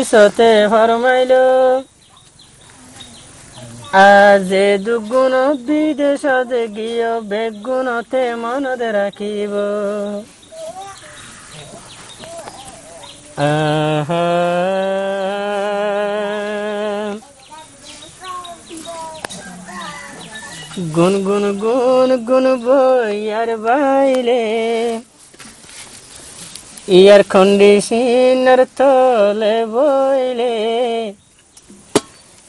হাদিসতে ফরমাইলো আজে দুগুণ বিদেশতে গিয়ে বেগুণতে মনতে রাখিব গুন গুন গুন গুন বইয়ার বাইলে ইয়ার কন্ডিশনার তলে বইলে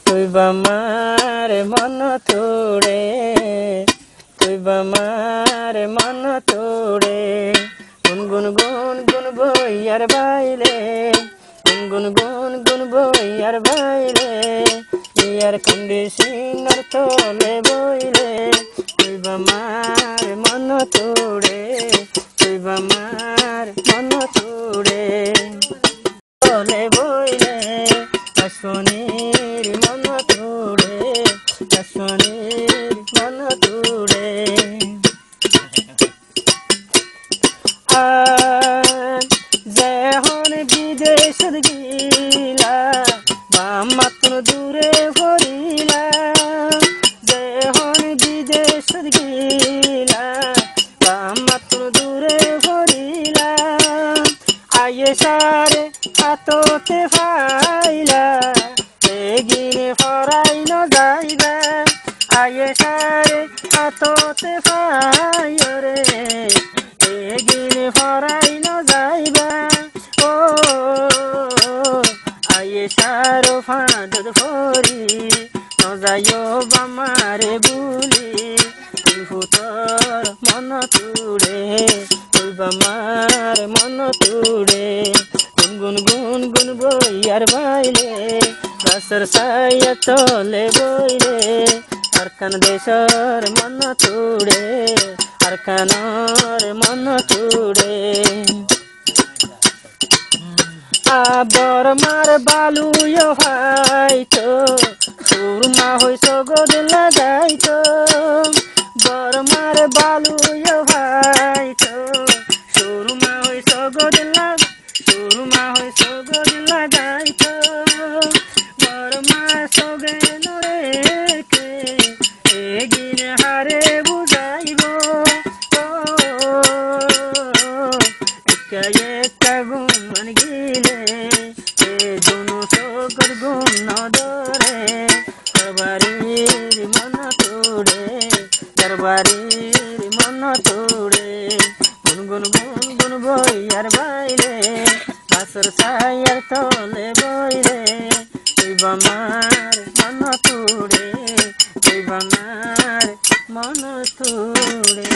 তুই বামার মন তোড়ে তুই বামার মন তোড়ে গুন গুন গুন গুন বইয়ার বাইলে গুন গুন গুন গুন বইয়ার বাইলে ইয়ার কন্ডিশনার তলে বইলে তুই বামার মন তোড়ে তুই বামার মন তোড়ে তলে বইলে কাশনির মন তোড়ে কাশনির মন তোড়ে যেহন বিদেশত গিলা মাত্র দূরে ভরিলা যেহন বিদেশত গিলা মাত্র দূরে ভরিলা আয়ে সারে হাততে ফাইলা এগিনে ফরাই ন যাইবা আয়ে সারে হাততে ফাইরে এগিনে ফরাই ন যাইবা ও আয়ে সারো ফাঁদত ফরি ন যাইও বামারে বুলি তুই ফুতর মন তুড়ে তুই বামার মন তুড়ে গুন গুন গুন গুন বইয়ার বাইলে গাছের ছায়া তলে বইলে আর কান দেশর মন তুড়ে আর কানর মন তুড়ে আবর মার বালুয় ভাইতো সুরমা হইস গদিন লাগাইতো বরমার বালুয় ভাইতো সুরমা হইস গদিন লাগাইতো বরমা সগে নরেকে এগিনে হারে বুঝাইব একটা গুণ গিলে এ দুনো সগর গুণ নদরে দরবারির মন তোড়ে দরবারির মন তোড়ে গুন গুন গুন গুন বইয়ার বাইলে গাছের ছায়ার তলে বইলে তুই বামার মন তোড়ে তুই বামার মন তোড়ে।